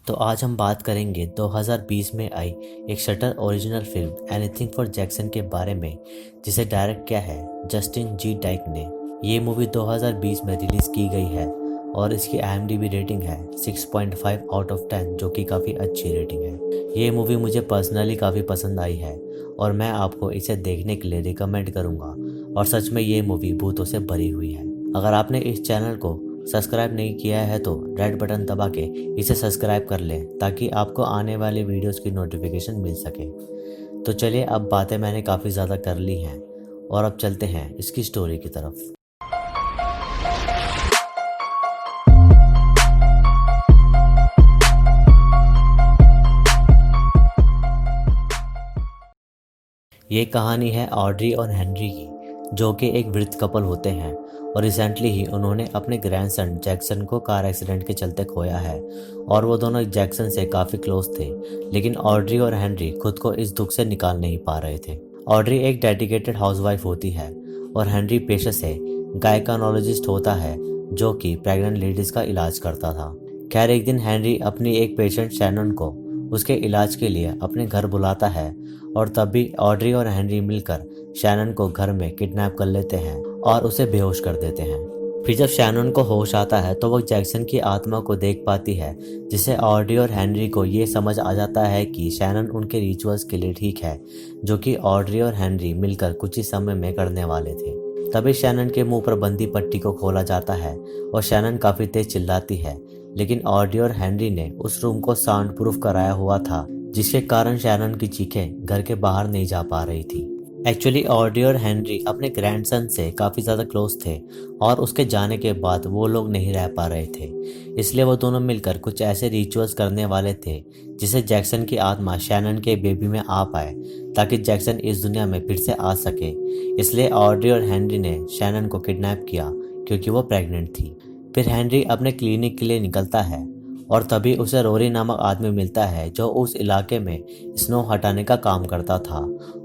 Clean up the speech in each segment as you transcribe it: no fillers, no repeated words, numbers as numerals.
तो आज हम बात करेंगे 2020 में आई एक shutter original film anything for Jackson के बारे में, जिसे डायरेक्ट किया है जस्टिन जी डाइक ने। ये मूवी 2020 में रिलीज़ की गई है और इसकी IMDb रेटिंग है 6.5 आउट ऑफ 10, जो कि काफ़ी अच्छी रेटिंग है। ये मूवी मुझे पर्सनली काफ़ी पसंद आई है और मैं आपको इसे देखने के लिए रिकमेंड करूँगा। और सच में ये मूवी भूतों से भरी हुई है। अगर आपने इस चैनल को सब्सक्राइब नहीं किया है तो रेड बटन दबा के इसे सब्सक्राइब कर लें, ताकि आपको आने वाले वीडियोस की नोटिफिकेशन मिल सके। तो चलिए, अब बातें मैंने काफ़ी ज़्यादा कर ली हैं और अब चलते हैं इसकी स्टोरी की तरफ। ये कहानी है ऑड्री और हेनरी की, जो कि एक वृद्ध कपल होते हैं और रिसेंटली ही उन्होंने अपने ग्रैंडसन जैक्सन को कार एक्सीडेंट के चलते खोया है। और वो दोनों जैक्सन से काफ़ी क्लोज थे, लेकिन ऑड्री और हेनरी खुद को इस दुख से निकाल नहीं पा रहे थे। ऑड्री एक डेडिकेटेड हाउसवाइफ होती है और हेनरी पेशे से गायकानोलॉजिस्ट होता है, जो कि प्रेग्नेंट लेडीज़ का इलाज करता था। खैर, एक दिन हेनरी अपनी एक पेशेंट शैनन को उसके इलाज के लिए अपने घर बुलाता है और तभी ऑड्री और हेनरी मिलकर शैनन को घर में किडनैप कर लेते हैं और उसे बेहोश कर देते हैं। फिर जब शैनन को होश आता है तो वह जैक्सन की आत्मा को देख पाती है, जिससे ऑड्री और हेनरी को ये समझ आ जाता है कि शैनन उनके रिचुअल्स के लिए ठीक है, जो कि ऑड्री और हेनरी मिलकर कुछ ही समय में करने वाले थे। तभी शैनन के मुंह पर बंदी पट्टी को खोला जाता है और शैनन काफ़ी तेज चिल्लाती है, लेकिन ऑड्री और हेनरी ने उस रूम को साउंड प्रूफ कराया हुआ था, जिसके कारण शैनन की चीखें घर के बाहर नहीं जा पा रही थी। एक्चुअली ऑड्री और हेनरी अपने ग्रैंडसन से काफ़ी ज़्यादा क्लोज थे और उसके जाने के बाद वो लोग नहीं रह पा रहे थे। इसलिए वो दोनों मिलकर कुछ ऐसे रिचुअल्स करने वाले थे जिससे जैक्सन की आत्मा शैनन के बेबी में आ पाए, ताकि जैक्सन इस दुनिया में फिर से आ सके। इसलिए ऑड्री और हेनरी ने शैनन को किडनैप किया, क्योंकि वो प्रेग्नेंट थी। फिर हेनरी अपने क्लिनिक के लिए निकलता है और तभी उसे रोरी नामक आदमी मिलता है, जो उस इलाके में स्नो हटाने का काम करता था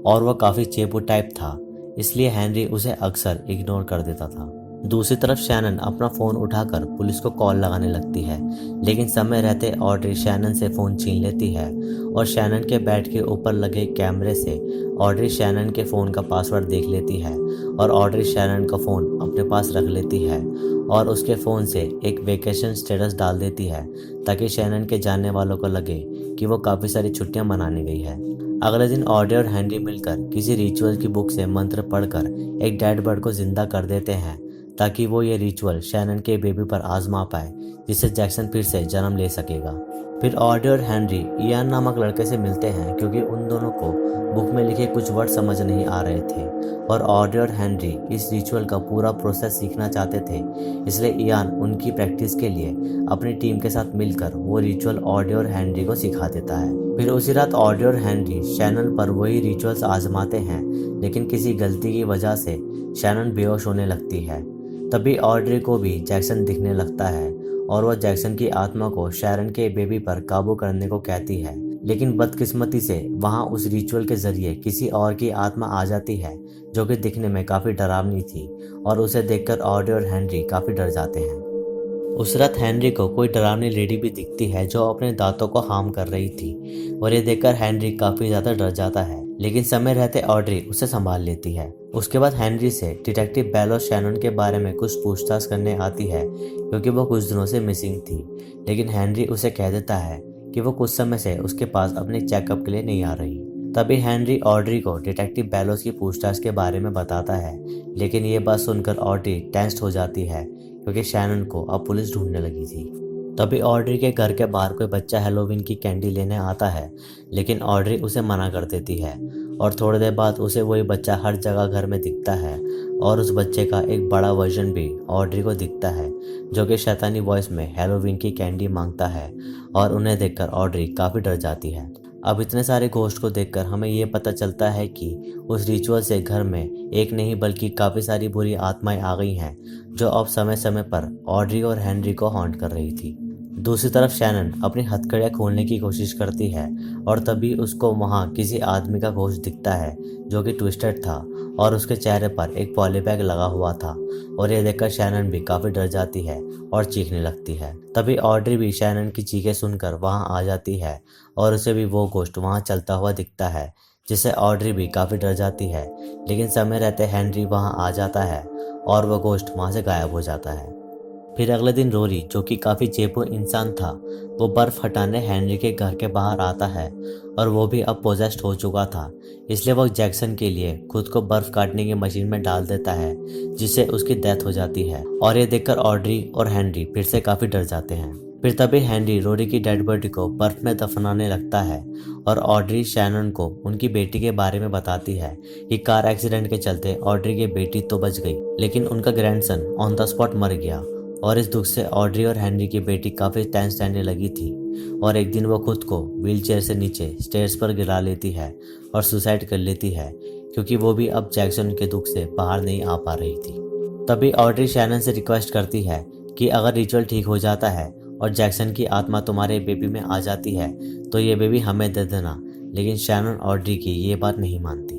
और वह काफ़ी चेपू टाइप था, इसलिए हेनरी उसे अक्सर इग्नोर कर देता था। दूसरी तरफ शैनन अपना फ़ोन उठाकर पुलिस को कॉल लगाने लगती है, लेकिन समय रहते ऑड्री शैनन से फ़ोन छीन लेती है और शैनन के बेड के ऊपर लगे कैमरे से ऑड्री शैनन के फ़ोन का पासवर्ड देख लेती है और ऑड्री शैनन का फ़ोन अपने पास रख लेती है और उसके फ़ोन से एक वेकेशन स्टेटस डाल देती है, ताकि शैनन के जानने वालों को लगे कि वो काफ़ी सारी छुट्टियां मनाने गई है। अगले दिन ऑड्री और हेनरी मिलकर किसी रिचुअल की बुक से मंत्र पढ़कर एक डेड बर्ड को जिंदा कर देते हैं, ताकि वो ये रिचुअल शैनन के बेबी पर आजमा पाए, जिससे जैक्सन फिर से जन्म ले सकेगा। फिर ऑड्री और हेनरी इयान नामक लड़के से मिलते हैं, क्योंकि उन दोनों को बुक में लिखे कुछ वर्ड समझ नहीं आ रहे थे और ऑड्री और हेनरी इस रिचुअल का पूरा प्रोसेस सीखना चाहते थे। इसलिए इयान उनकी प्रैक्टिस के लिए अपनी टीम के साथ मिलकर वो रिचुअल ऑड्री और हेनरी को सिखा देता है। फिर उसी रात ऑड्री और हेनरी शैनन पर वही रिचुअल्स आजमाते हैं, लेकिन किसी गलती की वजह से शैनन बेहोश होने लगती है। तभी ऑड्री को भी जैक्सन दिखने लगता है और वह जैक्सन की आत्मा को शैरन के बेबी पर काबू करने को कहती है, लेकिन बदकिस्मती से वहां उस रिचुअल के जरिए किसी और की आत्मा आ जाती है, जो कि दिखने में काफ़ी डरावनी थी और उसे देखकर ऑड्री और हेनरी काफ़ी डर जाते हैं। उस रात हेनरी को कोई डरावनी लेडी भी दिखती है, जो अपने दांतों को हार्म कर रही थी और ये देखकर हेनरी काफ़ी ज़्यादा डर जाता है, लेकिन समय रहते ऑड्री उसे संभाल लेती है। उसके बाद हेनरी से डिटेक्टिव बेलोस शैनन के बारे में कुछ पूछताछ करने आती है, क्योंकि वो कुछ दिनों से मिसिंग थी, लेकिन हेनरी उसे कह देता है कि वो कुछ समय से उसके पास अपने चेकअप के लिए नहीं आ रही। तभी हेनरी ऑड्री को डिटेक्टिव बेलोस की पूछताछ के बारे में बताता है, लेकिन ये बात सुनकर ऑड्री टेंस्ड हो जाती है, क्योंकि शैनन को अब पुलिस ढूंढने लगी थी। तभी ऑड्री के घर के बाहर कोई बच्चा हैलोवीन की कैंडी लेने आता है, लेकिन ऑड्री उसे मना कर देती है और थोड़ी देर बाद उसे वही बच्चा हर जगह घर में दिखता है और उस बच्चे का एक बड़ा वर्जन भी ऑड्री को दिखता है, जो कि शैतानी वॉइस में हैलोवीन की कैंडी मांगता है और उन्हें देखकर ऑड्री काफ़ी डर जाती है। अब इतने सारे घोस्ट को देखकर हमें ये पता चलता है कि उस रिचुअल से घर में एक नहीं बल्कि काफ़ी सारी बुरी आत्माएं आ गई हैं, जो अब समय समय पर ऑड्री और हेनरी को हॉन्ट कर रही थी। दूसरी तरफ शैनन अपनी हथकड़ियाँ खोलने की कोशिश करती है और तभी उसको वहाँ किसी आदमी का घोस्ट दिखता है, जो कि ट्विस्टेड था और उसके चेहरे पर एक पॉलीबैग लगा हुआ था और ये देखकर शैनन भी काफ़ी डर जाती है और चीखने लगती है। तभी ऑड्री भी शैनन की चीखें सुनकर वहाँ आ जाती है और उसे भी वो गोश्त वहाँ चलता हुआ दिखता है, जिससे ऑड्री भी काफ़ी डर जाती है। लेकिन समय रहते हेनरी वहाँ आ जाता है और वह गोश्त वहाँ से गायब हो जाता है। फिर अगले दिन रोरी, जो कि काफ़ी चेपू इंसान था, वो बर्फ़ हटाने हेनरी के घर के बाहर आता है और वो भी अब पोजेस्ड हो चुका था, इसलिए वो जैक्सन के लिए खुद को बर्फ़ काटने की मशीन में डाल देता है, जिससे उसकी डेथ हो जाती है। और ये देखकर ऑड्री और हेनरी फिर से काफ़ी डर जाते हैं। फिर तभी हेनरी रोरी की डेड बॉडी को बर्फ़ में दफनाने लगता है और ऑड्री शैनन को उनकी बेटी के बारे में बताती है कि कार एक्सीडेंट के चलते ऑड्री की बेटी तो बच गई, लेकिन उनका ग्रैंडसन ऑन द स्पॉट मर गया। और इस दुख से ऑड्री और हेनरी की बेटी काफ़ी टेंस रहने लगी थी और एक दिन वो खुद को व्हीलचेयर से नीचे स्टेयर्स पर गिरा लेती है और सुसाइड कर लेती है, क्योंकि वो भी अब जैक्सन के दुख से बाहर नहीं आ पा रही थी। तभी ऑड्री शैनन से रिक्वेस्ट करती है कि अगर रिचुअल ठीक हो जाता है और जैक्सन की आत्मा तुम्हारे बेबी में आ जाती है तो ये बेबी हमें दे देना, लेकिन शैनन ऑड्री की ये बात नहीं मानती।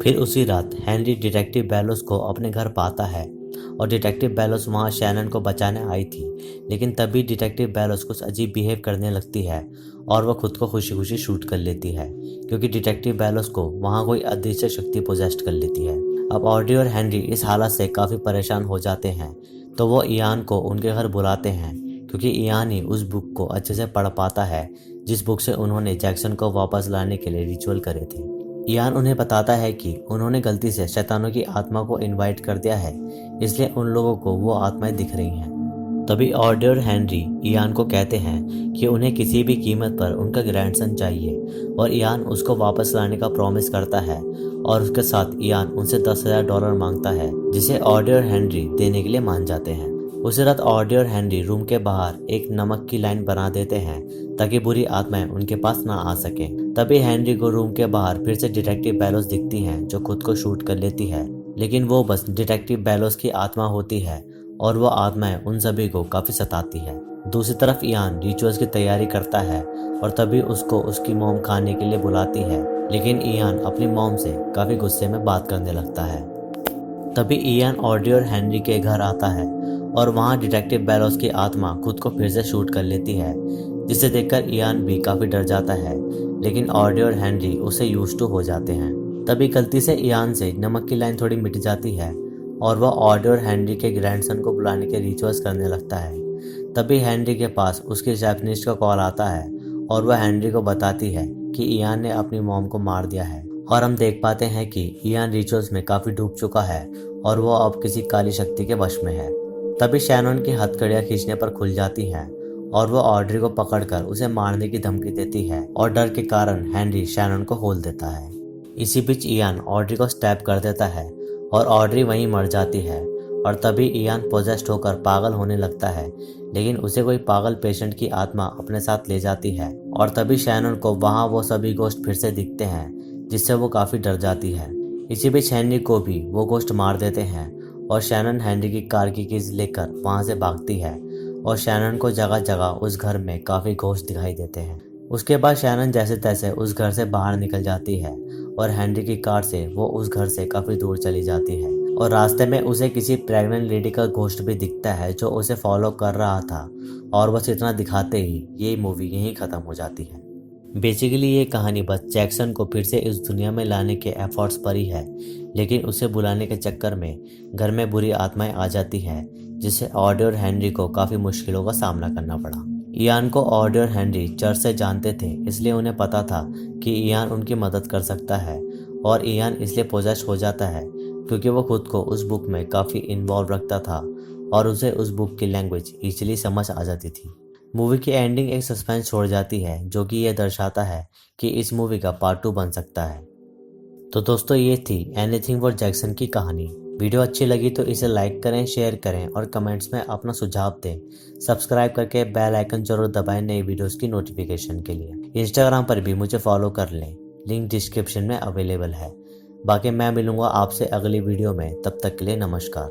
फिर उसी रात हेनरी डिटेक्टिव बेलोस को अपने घर पाता है और डिटेक्टिव बेलोस वहाँ शैनन को बचाने आई थी, लेकिन तभी डिटेक्टिव बेलोस कुछ अजीब बिहेव करने लगती है और वह खुद को खुशी खुशी शूट कर लेती है, क्योंकि डिटेक्टिव बेलोस को वहाँ कोई अदृश्य शक्ति पोजेस्ट कर लेती है। अब ऑड्री और हेनरी इस हालत से काफ़ी परेशान हो जाते हैं, तो वो इयान को उनके घर बुलाते हैं, क्योंकि इयान ही उस बुक को अच्छे से पढ़ पाता है जिस बुक से उन्होंने जैक्सन को वापस लाने के लिए रिचुअल करे थे। इयान उन्हें बताता है कि उन्होंने गलती से शैतानों की आत्मा को इनवाइट कर दिया है, इसलिए उन लोगों को वो आत्माएं दिख रही हैं। तभी ऑड्री और हेनरी इयान को कहते हैं कि उन्हें किसी भी कीमत पर उनका ग्रैंडसन चाहिए और इयान उसको वापस लाने का प्रॉमिस करता है और उसके साथ इयान उनसे $10,000 मांगता है, जिसे ऑड्री और हेनरी देने के लिए मान जाते हैं। उसी रात ऑड्री और हेनरी रूम के बाहर एक नमक की लाइन बना देते हैं ताकि बुरी आत्माएं उनके पास ना आ सकें। तभी हेनरी को रूम के बाहर फिर से डिटेक्टिव बेलोस दिखती हैं, जो खुद को शूट कर लेती है, लेकिन वो बस डिटेक्टिव बेलोस की आत्मा होती है और वो आत्माएं उन सभी को काफ़ी सताती है। दूसरी तरफ इयान रिचुअल्स की तैयारी करता है और तभी उसको उसकी मॉम खाने के लिए बुलाती है, लेकिन इयान अपनी मॉम से काफ़ी गुस्से में बात करने लगता है। तभी इयान ऑड्री और हेनरी के घर आता है और वहाँ डिटेक्टिव बेलोस की आत्मा खुद को फिर से शूट कर लेती है, जिसे देखकर इयान भी काफ़ी डर जाता है, लेकिन ऑड्री और हेनरी उसे यूज्ड टू हो जाते हैं। तभी गलती से इयान से नमक की लाइन थोड़ी मिट जाती है और वह ऑड्री और हेनरी के ग्रैंडसन को बुलाने के रिचुअल्स करने लगता है। तभी हेनरी के पास उसके रिसेप्शनिस्ट का कॉल आता है और वह हेनरी को बताती है कि इयान ने अपनी मॉम को मार दिया है और हम देख पाते हैं कि इयान रिचुअल्स में काफ़ी डूब चुका है और वो अब किसी काली शक्ति के वश में है। तभी शैनन की हथकड़ियाँ खींचने पर खुल जाती हैं और वो ऑड्री को पकड़कर उसे मारने की धमकी देती है और डर के कारण हेनरी शैनन को होल देता है। इसी बीच इयान ऑड्री को स्टैब कर देता है और ऑड्री वहीं मर जाती है और तभी इयान पोजेस्ड होकर पागल होने लगता है, लेकिन उसे कोई पागल पेशेंट की आत्मा अपने साथ ले जाती है और तभी शैनन को वहाँ वो सभी गोश्त फिर से दिखते हैं, जिससे वो काफ़ी डर जाती है। इसी बीच हेनरी को भी वो गोश्त मार देते हैं और शैनन हेनरी की कार की कीज लेकर वहाँ से भागती है और शैनन को जगह जगह उस घर में काफ़ी गोश्त दिखाई देते हैं। उसके बाद शैनन जैसे तैसे उस घर से बाहर निकल जाती है और हेनरी की कार से वो उस घर से काफ़ी दूर चली जाती है और रास्ते में उसे किसी प्रेग्नेंट लेडी का गोश्त भी दिखता है जो उसे फॉलो कर रहा था और बस इतना दिखाते ही ये मूवी यहीं ख़त्म हो जाती है। बेसिकली ये कहानी बस जैक्सन को फिर से इस दुनिया में लाने के एफर्ट्स पर ही है, लेकिन उसे बुलाने के चक्कर में घर में बुरी आत्माएं आ जाती हैं, जिससे ऑड्री और हेनरी को काफ़ी मुश्किलों का सामना करना पड़ा। इयान को ऑड्री और हेनरी चर्च से जानते थे, इसलिए उन्हें पता था कि इयान उनकी मदद कर सकता है और इयान इसलिए पोजेस्ड हो जाता है क्योंकि वो खुद को उस बुक में काफ़ी इन्वॉल्व रखता था और उसे उस बुक की लैंग्वेज ईजिली समझ आ जाती थी। मूवी की एंडिंग एक सस्पेंस छोड़ जाती है, जो कि यह दर्शाता है कि इस मूवी का पार्ट 2 बन सकता है। तो दोस्तों, ये थी एनीथिंग फॉर जैक्सन की कहानी। वीडियो अच्छी लगी तो इसे लाइक करें, शेयर करें और कमेंट्स में अपना सुझाव दें। सब्सक्राइब करके बेल आइकन जरूर दबाएं नई वीडियोस की नोटिफिकेशन के लिए। इंस्टाग्राम पर भी मुझे फॉलो कर लें, लिंक डिस्क्रिप्शन में अवेलेबल है। बाकी मैं मिलूंगा आपसे अगली वीडियो में, तब तक के लिए नमस्कार।